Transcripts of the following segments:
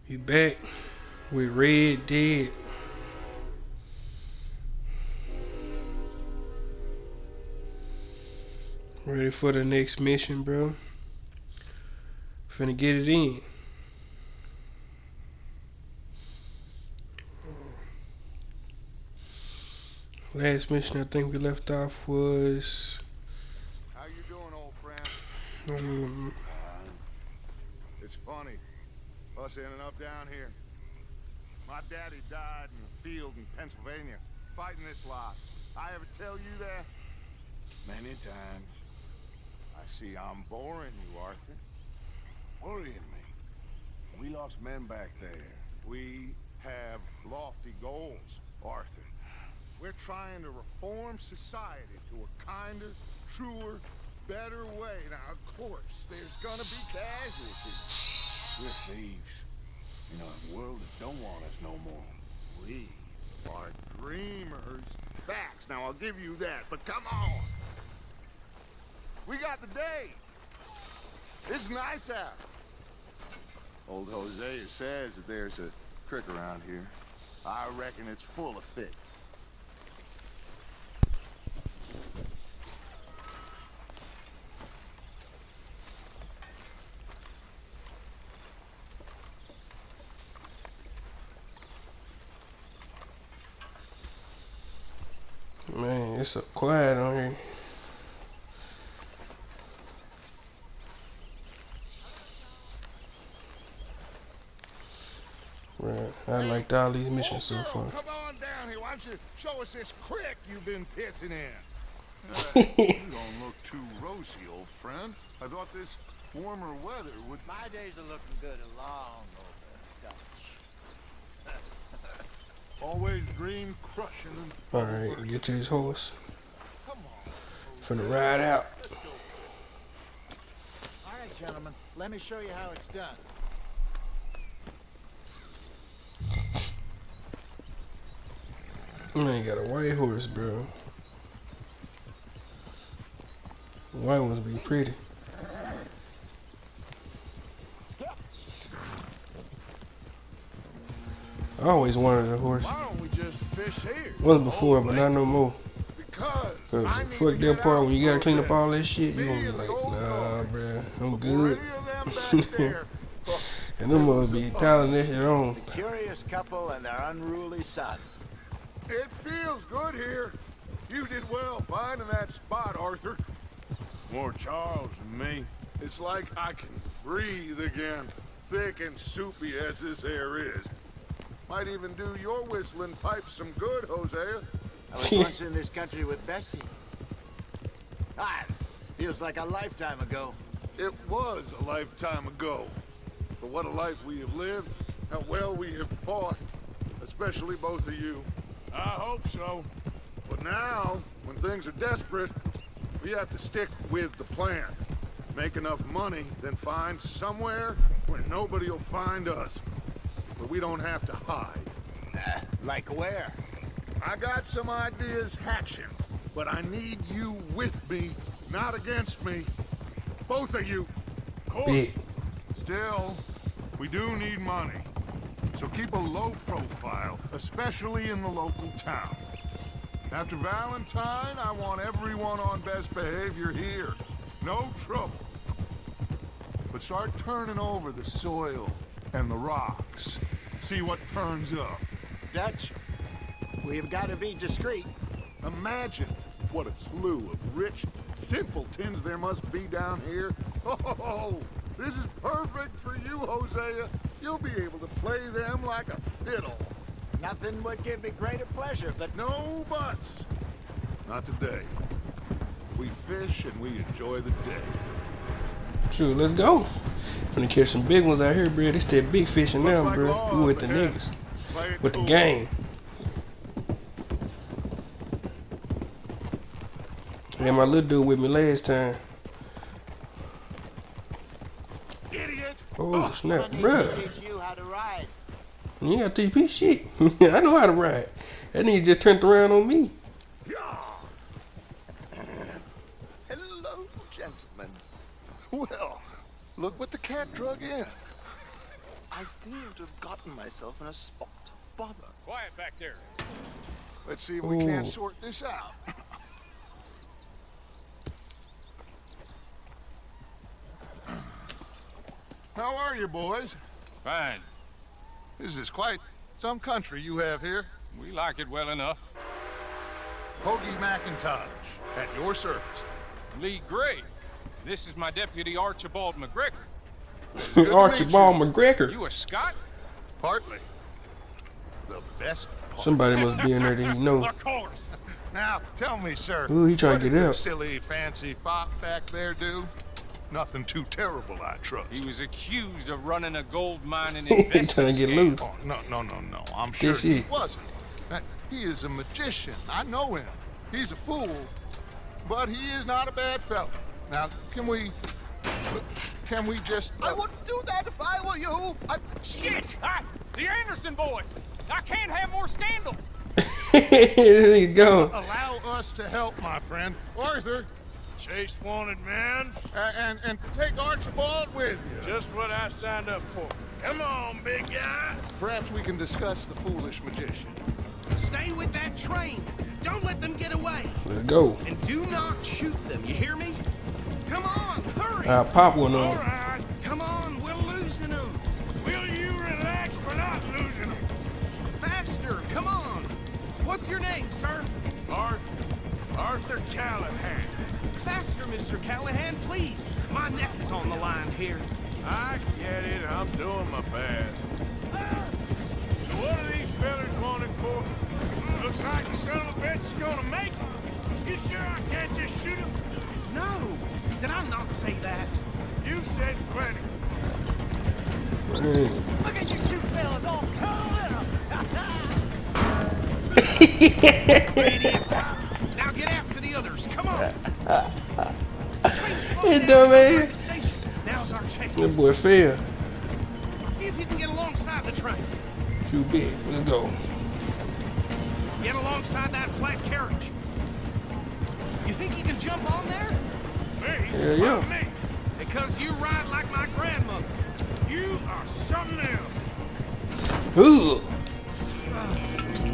We back with Red Dead. Ready for the next mission, bro. Finna get it in. Last mission I think we left off was How you doing, old friend? um, It's funny, us ending up down here. My daddy died in the field in Pennsylvania, fighting this lot. I ever tell you that? Many times. I see I'm boring you, Arthur. Worrying me. We lost men back there. We have lofty goals, Arthur. We're trying to reform society to a kinder, truer, better way. Now, of course, there's gonna be casualties. We're thieves. In a world that don't want us no more. We are dreamers. Facts. Now, I'll give you that, but come on. We got the day. It's nice out. Old Hosea says that there's a creek around here. I reckon it's full of fish. man, it's so quiet on here. Right, I liked all these missions so far. Come on down here. Why don't you show us this creek you've been pissing in? You don't look too rosy, old friend. I thought this warmer weather would... My days are looking good along over Dutch. Always green crushing and... Alright, get to this horse. Come on. Finna ride out. All right, gentlemen, let me show you how it's done. Man, got a white horse, bro. White ones be pretty. I always wanted a horse. Why don't we just fish here? Wasn't before, but not no more. Because Cause I need fuck to that get part out when you gotta for a clean up bit. all that shit, you Me gonna be and the like, old nah, dog. bruh, I'm Before good. any of them back there. And them must be piling that shit on. The curious couple and their unruly son. It feels good here. You did well finding that spot, Arthur. More Charles than me. It's like I can breathe again, thick and soupy as this air is. Might even do your whistling pipes some good, Hosea. I was once in this country with Bessie. Ah, feels like a lifetime ago. It was a lifetime ago. But what a life we have lived, how well we have fought, especially both of you. I hope so. But now, when things are desperate, we have to stick with the plan. Make enough money, then find somewhere where nobody will find us. Where we don't have to hide. Like where? I got some ideas hatching, but I need you with me, not against me. Both of you. Of course. Big. Still, we do need money. So keep a low profile, especially in the local town. After Valentine, I want everyone on best behavior here. No trouble. But start turning over the soil and the rocks. See what turns up. Dutch, we've got to be discreet. Imagine what a slew of rich simpletons there must be down here. Oh, this is perfect for you, Hosea. You'll be able to play them like a fiddle. Nothing would give me greater pleasure, but No buts. Not today. We fish and we enjoy the day. Shoot, let's go. Gonna catch some big ones out here, bro. This that big fishing Looks now, like bro. law You with up the ahead. niggas. Play it With the cool. gang. I had my little dude with me last time. Idiot! Oh, snap, I need bro. to teach you how to ride. You got 3P shit. I know how to ride. That nigga just turned around on me. Yeah. Hello, gentlemen. Well, look what the cat drug in. I seem to have gotten myself in a spot of bother. Quiet back there. Let's see if we can't sort this out. How are you, boys? Fine. This is quite some country you have here. We like it well enough. Hoagie McIntosh, at your service. Lee Gray. This is my deputy Archibald McGregor. Archibald McGregor. You a Scot? Partly. The best part. Somebody must be in there that you know. Of course. Now, tell me, sir. Ooh, he trying what to did get the out. silly, fancy fop back there do? Nothing too terrible, I trust. He was accused of running a gold mining He investment trying to get scam. loose. Oh, no. I'm sure This he it. wasn't. He is a magician. I know him. He's a fool, but he is not a bad fellow. Now, can we just... I wouldn't do that if I were you. Shit! The Anderson boys! I can't have more scandal! There you go. allow us to help, my friend. Arthur, Chase wanted man. and take Archibald with you. Just what I signed up for. Come on, big guy. Perhaps we can discuss the foolish magician. Stay with that train. Don't let them get away. Let's go. And do not shoot them, you hear me? Come on, hurry. I'll pop one All on. right. Come on, we're losing them. Will you relax? We're not losing them. Faster, come on. What's your name, sir? Arthur Callahan. Faster, Mr. Callahan, please. My neck is on the line here. I get it. I'm doing my best. So what are these fellas wanted for? Looks like the son of a bitch is gonna make them. You sure I can't just shoot him? No, did I not say that? You've said plenty. Look at you two fellas all curled up. Idiot. Now get after the others, come on. Hey, dumbass. The station. Now's our chance. That boy fail. See if you can get alongside the train. Too big. Let's go. Get alongside that flat carriage. You think you can jump on there? Me? Hell yeah. Why me? Because you ride like my grandmother. You are something else. Ooh.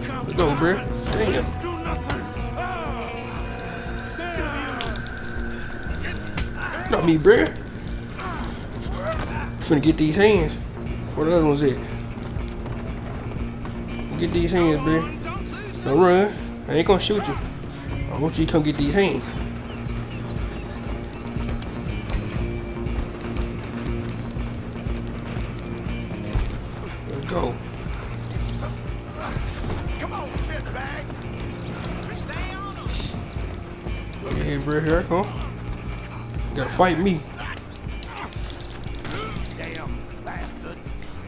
Come Let's go, bro. Damn. Do nothing. Not me, bruh. Finna get these hands. What the other one's at? Get these hands, bruh. Don't lose Don't run. I ain't gonna shoot you. I want you to come get these hands. Let's go. Come on, shitbag. Stay on them. Yeah, bruh, here I come. You gotta fight me. Damn bastard.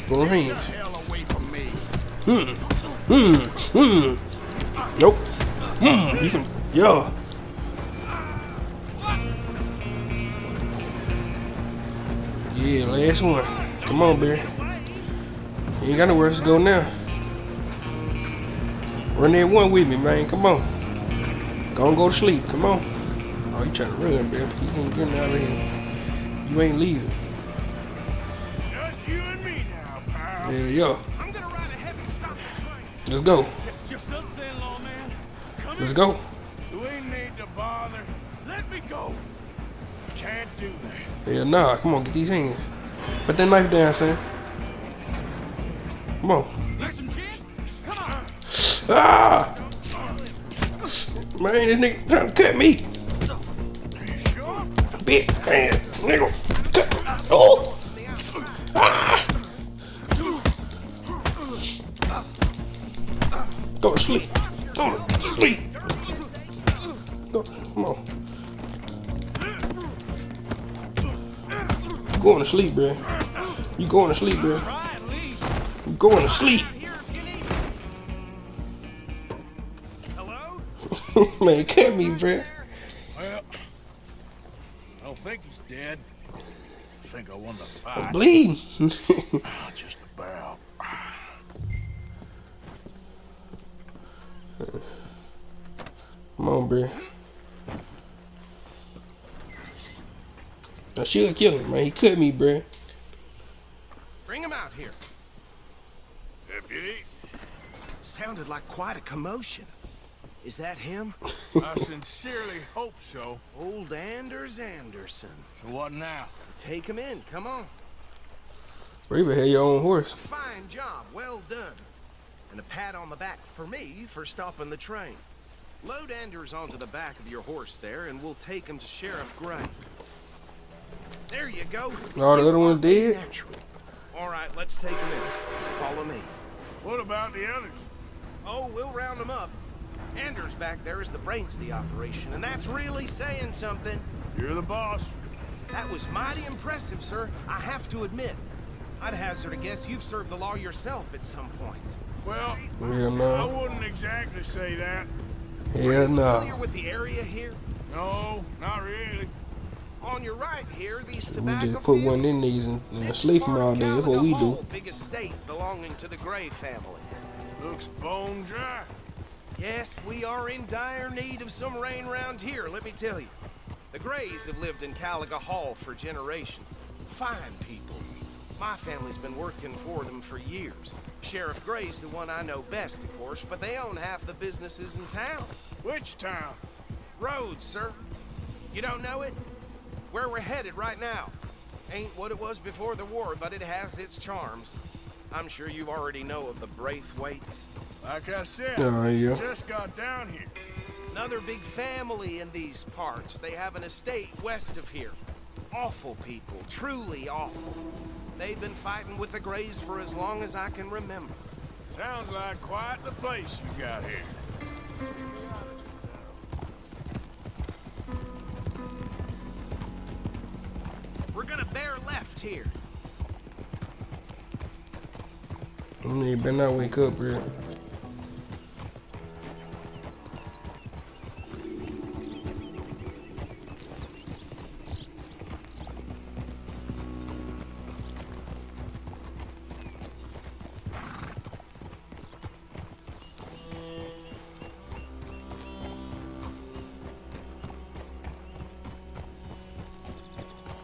Go hands. Hell away from me. Nope. You can, yeah. Yeah, last one. Come on, Barry. You ain't got nowhere else to go now. Run that one with me, man. Come on. Go and go to sleep. Come on. Oh, you trying to run, Barry. You ain't getting out of here. You ain't leaving. Just you and me now, pal. Yeah, yeah. I'm gonna ride ahead and stop the train. Let's go. It's just us then, lawman. Come Let's here. go. We need to bother. Let me go. Can't do that. Yeah, nah. Come on, get these hands. Put that knife down, son. Come on. Listen, Jim. Come on. Ah! Man, this nigga trying to cut me. You sure? Bitch, man, nigga. Cut. Oh! Ah! Go to sleep. Go to sleep. Go. Come on. You going to sleep, bro. You going to sleep, bro. Try at least. You going to sleep. Here if you need me. Hello? Man, cut me, bro. Well, I don't think he's dead. I think I won the fight. I'm bleeding. Just about. Come on, bro. I should kill him, man. He cut me, bro. Bring him out here. Sounded like quite a commotion. Is that him? I sincerely hope so. Old Anders Anderson. So what now? Take him in, come on. Or even have your own horse. Fine job, well done. And a pat on the back for me for stopping the train. Load Anders onto the back of your horse there, and we'll take him to Sheriff Gray. There you go. All the other ones dead? Natural. All right, let's take him in. Follow me. What about the others? Oh, we'll round them up. Anders back there is the brains of the operation, and that's really saying something. You're the boss. That was mighty impressive, sir. I have to admit. I'd hazard a guess you've served the law yourself at some point. Well, Hell I no. wouldn't exactly say that. Hell Familiar no. with the area here? No, not really. On your right here, these We tobacco just put one fields. in these and This sleep is them part all of day. That's what we Calico do. Hall, big estate belonging to the Gray family. Looks bone dry. Yes, we are in dire need of some rain round here, let me tell you. The Grays have lived in Calico Hall for generations. Fine people. My family's been working for them for years. Sheriff Gray's the one I know best, of course, but they own half the businesses in town. Which town? Rhodes, sir. You don't know it? Where we're headed right now. Ain't what it was before the war, but it has its charms. I'm sure you already know of the Braithwaites. Like I said, Oh, yeah. just got down here. Another big family in these parts. They have an estate west of here. Awful people, truly awful. They've been fighting with the Grays for as long as I can remember. Sounds like quite the place you got here. We're gonna bear left here. You better not wake up, bro.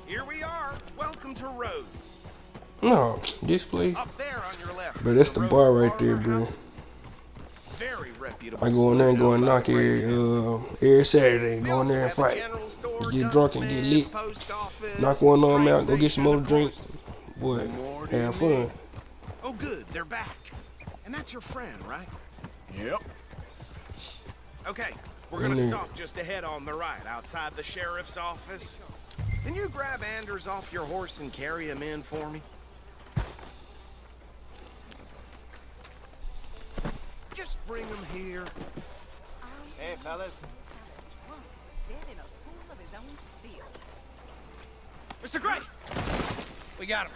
Here we are. Welcome to Rhodes. No, this place. Up there on your left. But is that's the bar Rhodes right there, Barber bro. House. Very reputable. I go in there and go and saloon knock owned by the Gray every Saturday. We Go in also there and have a fight. general store, Get drunk and get gunsmith, lit. post office, Knock one of them train out. Go get some more station, of drinks. course. Boy, More do you have fun. need? Oh, good. They're back. And that's your friend, right? Yep. Okay. We're gonna In there. stop just ahead on the right, outside the sheriff's office. Can you grab Anders off your horse and carry him in for me? Just bring him here. Hey, fellas. Mr. Gray! We got him.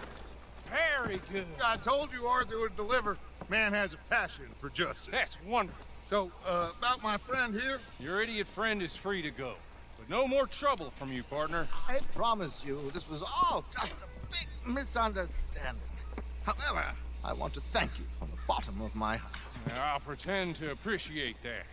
Very good. I told you Arthur would deliver. Man has a passion for justice. That's wonderful. So, about my friend here, Your idiot friend is free to go. But no more trouble from you, partner. I promise you, this was all just a big misunderstanding. However, I want to thank you from the bottom of my heart. I'll pretend to appreciate that.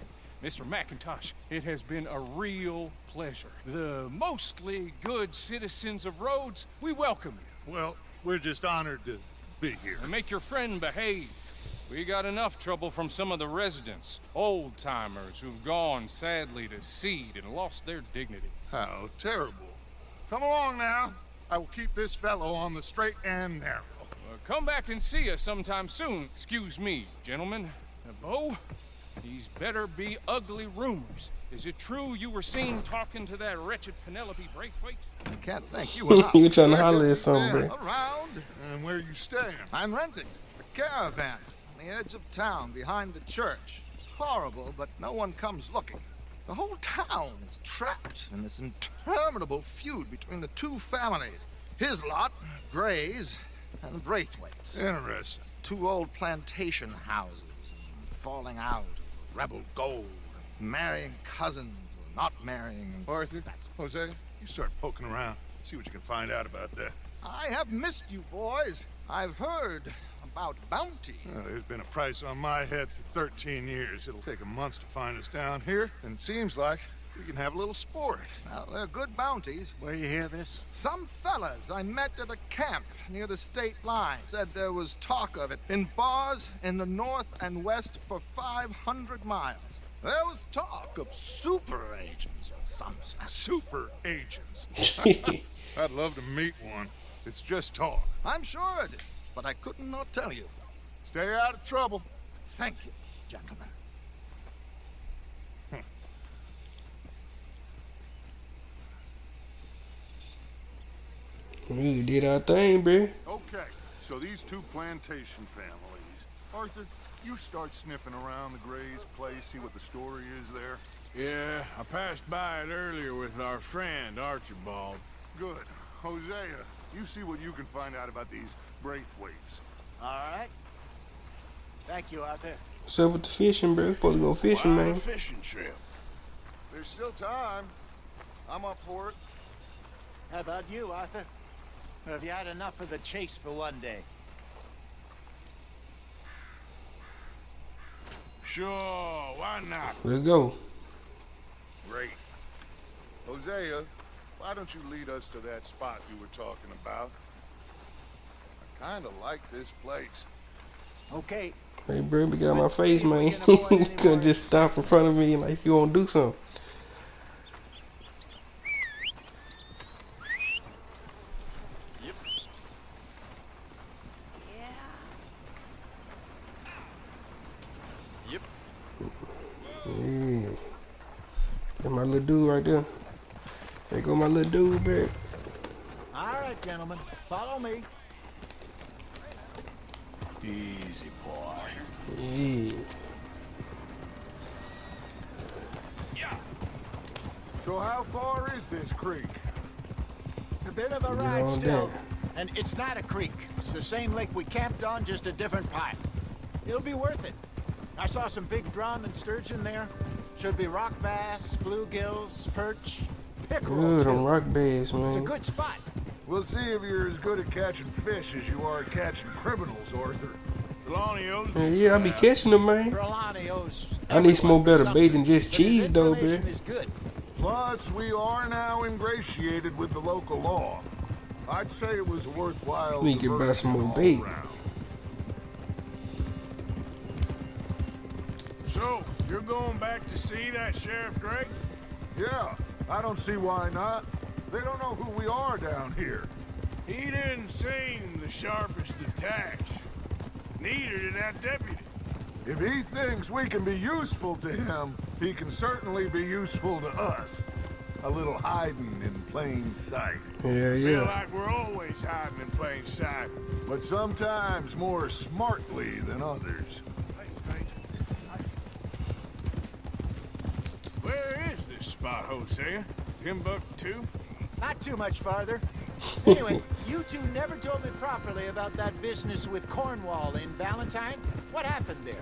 Mr. McIntosh, it has been a real pleasure. The mostly good citizens of Rhodes, we welcome you. well, we're just honored to be here. And make your friend behave. We got enough trouble from some of the residents, old-timers who've gone, sadly, to seed and lost their dignity. How terrible. Come along now. I will keep this fellow on the straight and narrow. Come back and see us sometime soon. Excuse me, gentlemen. Bo, these better be ugly rumors. Is it true you were seen talking to that wretched Penelope Braithwaite? I can't thank you enough. You trying to Where holler do at we something, live? bro. Around. And where you staying? I'm renting a caravan on the edge of town behind the church. It's horrible, but no one comes looking. The whole town is trapped in this interminable feud between the two families. His lot, Gray's, and the Braithwaites. Interesting. Two old plantation houses, and falling out of rebel gold, marrying cousins or not marrying. And Arthur, Jose, you start poking around. See what you can find out about that. I have missed you, boys. I've heard about bounty. There's been a price on my head for 13 years. It'll take a month to find us down here, and it seems like We can have a little sport. Well, they're good bounties. Where you hear this? Some fellas I met at a camp near the state line said there was talk of it in bars in the north and west for 500 miles. There was talk of super agents or some such. Super agents. I'd love to meet one. It's just talk. I'm sure it is, but I couldn't not tell you. Stay out of trouble. Thank you, gentlemen. We did our thing, bro. Okay, so these two plantation families. Arthur, you start sniffing around the Gray's place, see what the story is there. Yeah, I passed by it earlier with our friend, Archibald. Good. Hosea, you see what you can find out about these Braithwaites. All right. Thank you, Arthur. What's up with the fishing, bro? Supposed to go fishing, Wild man. fishing trip. There's still time. I'm up for it. How about you, Arthur? Or have you had enough of the chase for one day? Sure, why not? Let's go. Great. Hosea, why don't you lead us to that spot you were talking about? I kinda like this place. Okay. Hey, bro, we got my Let's face, see if we man. can avoid You any couldn't more just stop in front of me like you want to do something. Yep. Yeah. That's my little dude right there. There go my little dude, man. All right, gentlemen. Follow me. Easy, boy. Yeah. So how far is this creek? It's a bit of a Get ride on still. down. And it's not a creek. It's the same lake we camped on, just a different pipe. It'll be worth it. I saw some big drum and sturgeon there. Should be rock bass, bluegills, perch, pickerel Good too. on rock bass, man. It's a good spot. We'll see if you're as good at catching fish as you are at catching criminals, Arthur. Trelawney owes Yeah, me yeah, I for be that. catching them, man. Trelawney owes I need some more everyone for better something, bait than just but his cheese, though, information man. is good. Plus, we are now ingratiated with the local law. I'd say it was a worthwhile Need to get back some more diversion all bait. around. So, you're going back to see that Sheriff Gray? Yeah, I don't see why not. They don't know who we are down here. He didn't seem the sharpest of tacks. Neither did that deputy. If he thinks we can be useful to him, he can certainly be useful to us. A little hiding in plain sight. Yeah, Feel yeah. like we're always hiding in plain sight. But sometimes more smartly than others. Where is this spot, Hosea? Timbuktu? Not too much farther. Anyway, you two never told me properly about that business with Cornwall in Valentine. What happened there?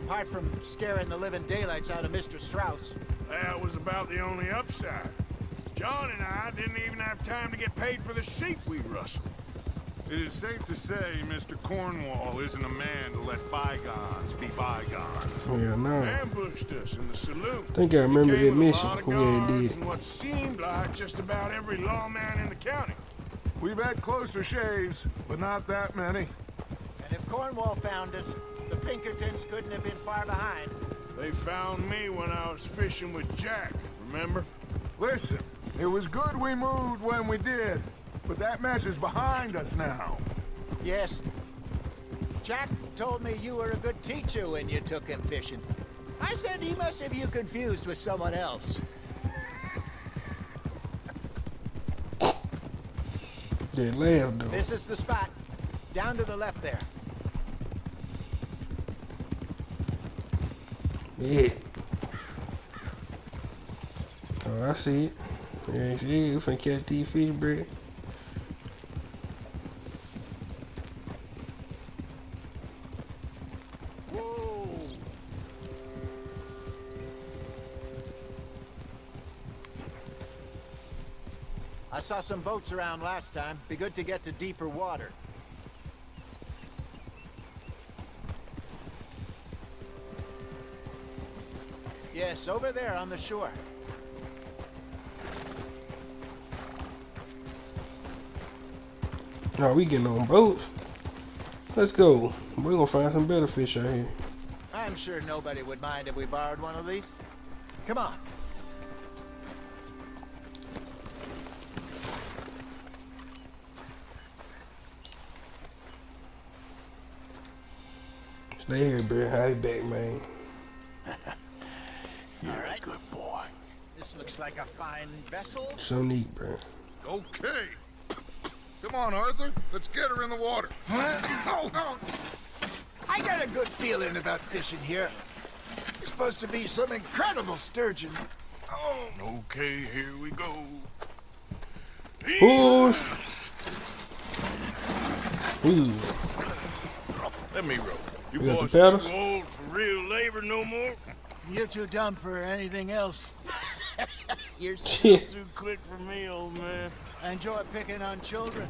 Apart from scaring the living daylights out of Mr. Strauss. That was about the only upside. John and I didn't even have time to get paid for the sheep we rustled. It is safe to say Mr. Cornwall isn't a man to let bygones be bygones. Yeah, no. Ambushed us in the saloon. I think I remember Came that with a mission. lot of Yeah, guards it did. and what seemed like just about every lawman in the county. We've had closer shaves, but not that many. And if Cornwall found us, the Pinkertons couldn't have been far behind. They found me when I was fishing with Jack, remember? Listen, it was good we moved when we did, but that mess is behind us now. Yes. Jack told me you were a good teacher when you took him fishing. I said he must have you confused with someone else. They laughed, though. This is the spot. Down to the left there. Yeah. Oh, I see it. Yeah, see, we finna catch these fish, bro. Whoa. I saw some boats around last time. Be good to get to deeper water. Yes, over there on the shore. No, we getting on boats. Let's go. We're gonna find some better fish out here. I'm sure nobody would mind if we borrowed one of these. Come on. Stay here, bro. I'll be back, man. All right. Good boy. This looks like a fine vessel. So neat, bro. Okay. Come on, Arthur. Let's get her in the water. Oh. I got a good feeling about fishing here. It's supposed to be some incredible sturgeon. Oh. Okay, here we go. Push. Ooh. Let me row. You You got boys the are too paddles? old for real labor no more? You're too dumb for anything else. You're still too quick for me, old man. I enjoy picking on children.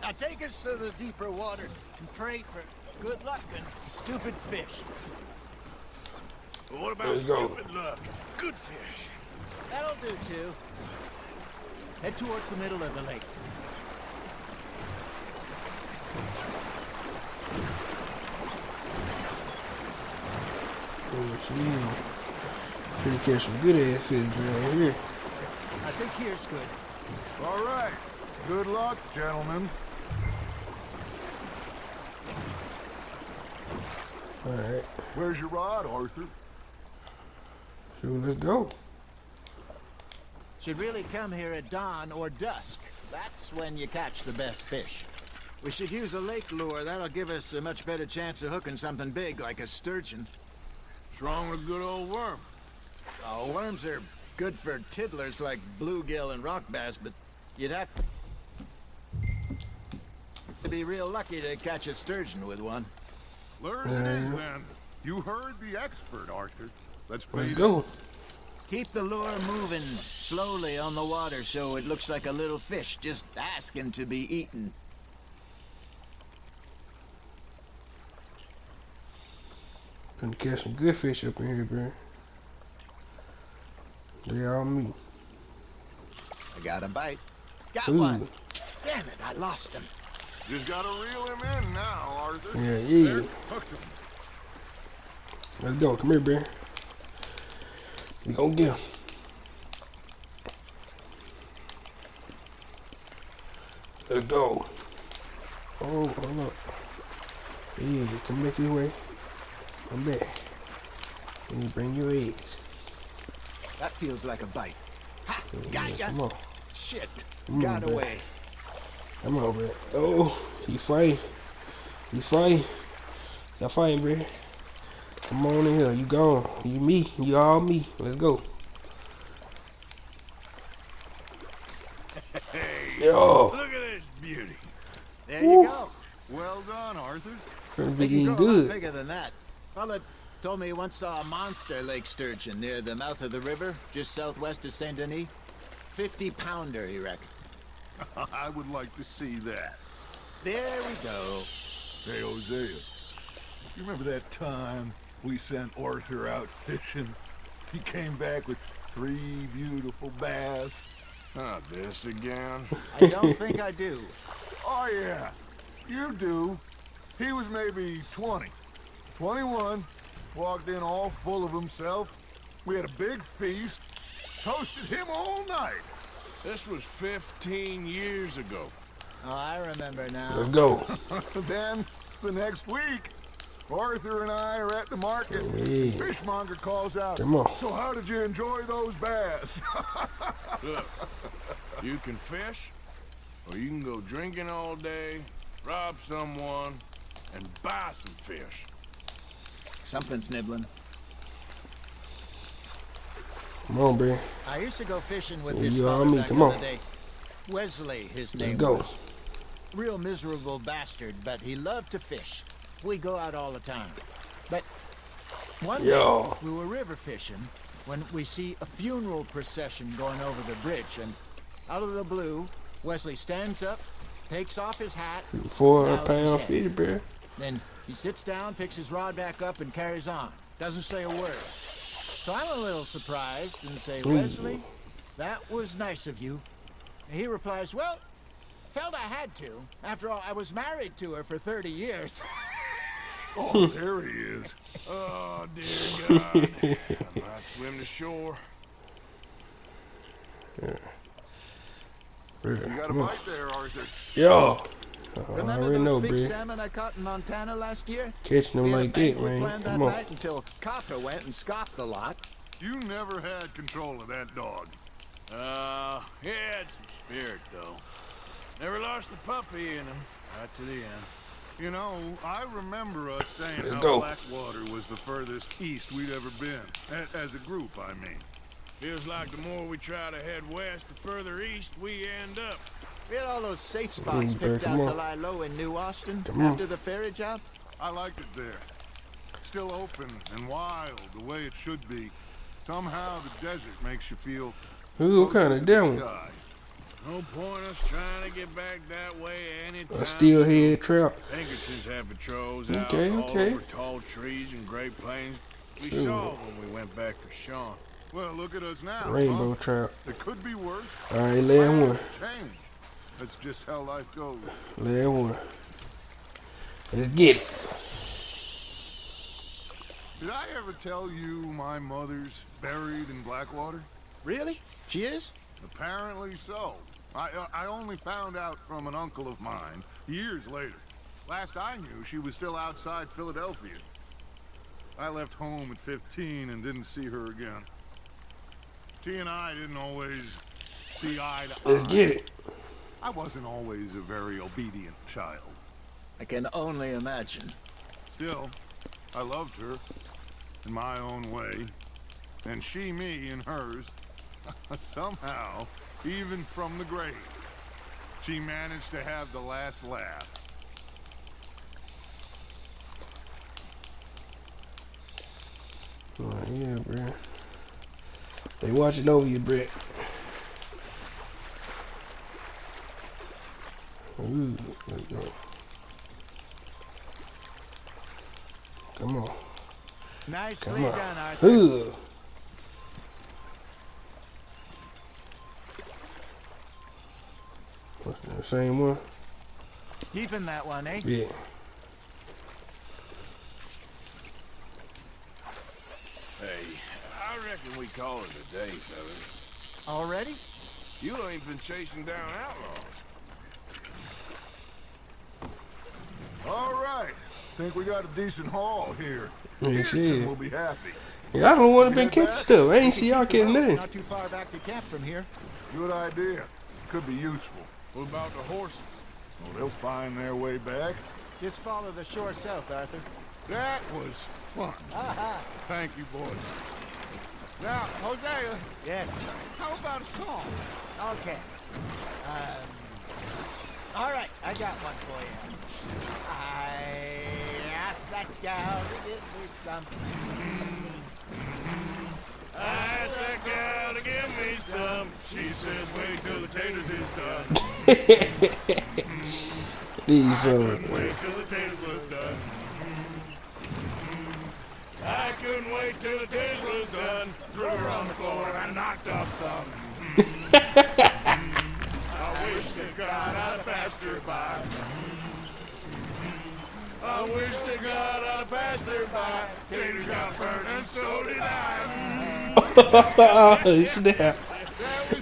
Now take us to the deeper water and pray for good luck and stupid fish. But what about There you go. stupid luck? Good fish. That'll do too. Head towards the middle of the lake. Oh, geez. Pretty catch some good ass fish right here. I think here's good. All right. Good luck, gentlemen. Alright. Where's your rod, Arthur? So let's go. Should really come here at dawn or dusk. That's when you catch the best fish. We should use a lake lure. That'll give us a much better chance of hooking something big like a sturgeon. What's wrong with good old worm? Oh, worms are good for tiddlers like bluegill and rock bass, but you'd have to be real lucky to catch a sturgeon with one. Lure as it is, then. You heard the expert, Arthur. Let's play Let's go. Keep the lure moving slowly on the water so it looks like a little fish just asking to be eaten. Gonna catch some good fish up in here, bro. They all me. I got a bite. Got Ooh. one. Damn it, I lost him. Just gotta reel him in now, Arthur. Yeah, There, yeah. hooked him. Let's go. Come here, bro. We gonna get him. Let's go. Oh, hold up. Yeah, come back this way. Come back. Let me bring your eggs. That feels like a bite. Ha! Yeah, Got ya! come on. Shit! Come Got on, bro. away. Come on, bro. Oh, he fighting. He fighting. Stop fighting, bro. Come on in here. You gone. You me. You all me. Let's go. Hey, Yo. look at this beauty. There you go. Well done, Arthur. Gonna They be can eating grow a lot good. bigger than that. Fella told me he once saw a monster lake sturgeon near the mouth of the river, just southwest of Saint Denis. 50-pounder, he reckoned. I would like to see that. There we go. Hey, Hosea, you remember that time we sent Arthur out fishing? He came back with 3 beautiful bass. Not this again. I don't think I do. Oh, yeah, you do. He was maybe 20, 21, walked in all full of himself. We had a big feast, toasted him all night. This was 15 years ago. Oh, I remember now. Let's go. Then, the next week, Arthur and I are at the market. Hey. Fishmonger calls out, Come on. "So how did you enjoy those bass?" Look, you can fish, or you can go drinking all day, rob someone, and buy some fish. Something's nibbling. Come on, bro. I used to go fishing with Yeah, this you all fella me. back Come in on. the day. Wesley, his Let's name go. was. Real miserable bastard, but he loved to fish. We go out all the time. But one Yo. day, we were river fishing when we see a funeral procession going over the bridge, and out of the blue, Wesley stands up, takes off his hat, 400 bows his pound head. fish, bro. Then he sits down, picks his rod back up, and carries on. Doesn't say a word. So I'm a little surprised and say, Ooh. Wesley, that was nice of you. And he replies, well, Felt I had to. After all, I was married to her for 30 years. Oh, there he is. Oh, dear God. I might swim to shore. You got a bite there, Arthur. Yo. I Remember already those know, big bruh. salmon I caught in Montana last year? Catching We them had a like that, banquet man. planned that Come on. night until Copper went and scoffed the lot. You never had control of that dog. He had some spirit, though. Never lost the puppy in him. Right to the end. You know, I remember us saying Let's how go. Blackwater was the furthest east we'd ever been. As a group, I mean. Feels like the more we try to head west, the further east we end up. We had all those safe spots Bear, picked come out to on. lie low in New Austin Come on. after the ferry job. I liked it there. Still open and wild, the way it should be. Somehow the desert makes you feel Ooh, what kind closer of to the devil? sky. No point us trying to get back that way anytime A steelhead soon. trout. Pinkertons have patrols out Okay, all okay. over tall trees and Great Plains. We Ooh. saw when we went back for Sean. Well, look at us now. Rainbow huh? trout. It could be worse. Alright, last one. Change. That's just how life goes. Last one. Let's get it. Did I ever tell you my mother's buried in Blackwater? Really? She is? Apparently so. I only found out from an uncle of mine years later. Last I knew, she was still outside Philadelphia. I left home at 15 and didn't see her again. She and I didn't always see eye to eye. Let's get it. I wasn't always a very obedient child. I can only imagine. Still, I loved her in my own way, and she me in hers. Somehow, even from the grave, she managed to have the last laugh. Oh, yeah, bro. They watching over you, Brett. Ooh, let's go. Come on. Nicely Come on. done, Arthur. Ooh. What's that, same one? Keeping that one, eh? Yeah. Hey, I reckon we call it a day, fellas. Already? You ain't been chasing down outlaws. All right. Think we got a decent haul here. Yeah, Pearson shit. will be happy. Yeah, I don't want to be Head catching back? stuff. I ain't see y'all catching nothing. Not too far back to camp from here. Good idea. Could be useful. What about the horses? Well, they'll find their way back. Just follow the shore south, Arthur. That was fun. Thank you, boys. Now, Hosea, Yes. how about a song? Okay. All right, I got one for you. I asked that gal to give me some. I asked that gal to give me some. She says, wait till the taters is done. These Wait till the taters was done. I couldn't wait till the taters was done. Threw her on the floor and knocked off some. I wish to God I'd passed her by. I wish to God I'd passed her by. Taters got burned and so did I. snap.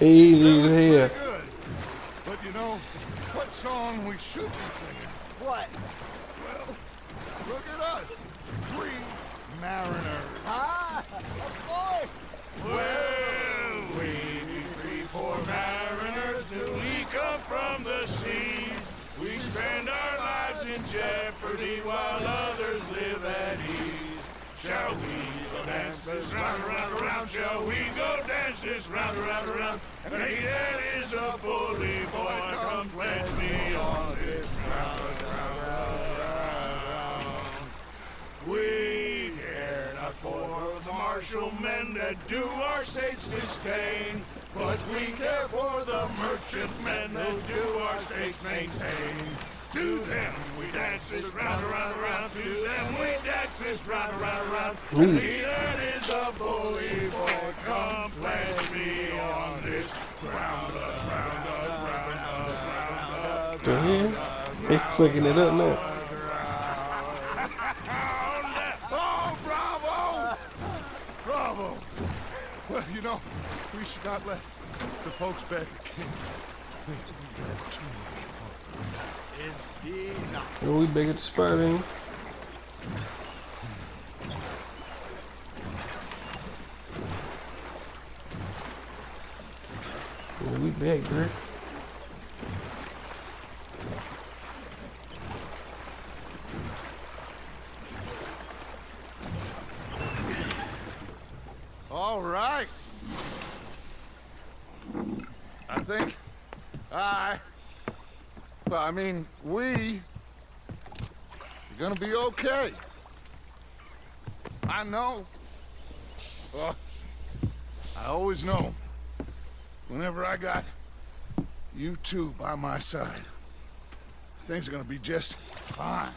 Easy as hell. Good. But you know, what song we should be singing? What? Well, look at us. Three mariners. Ah, of course. Well, we three poor mariners, do we come from the seas? We spend our lives in jeopardy while others live at ease. Shall we go dance this round, around, around? Shall we go dance this round, around, around? And he that is a bully boy, come pledge me on this round, round, round, round. We care not for the martial men that do our state's disdain, but we care for the merchant men that do our state's maintain. To them we dance this round, around, around. To them we dance this round, around, around. And he that is a bully boy, come pledge me on this round, round, round, round, round, round. They clicking it up now. Oh, bravo! Bravo! Well, you know, we should not let the folks back at camp think we got too much fun. Indeed not. Oh, we back at the spot, ain't we? Yeah, we back, bro. All right. I think well, I mean, we are gonna be okay. I know. Well, I always know. Whenever I got you two by my side, things are gonna be just fine.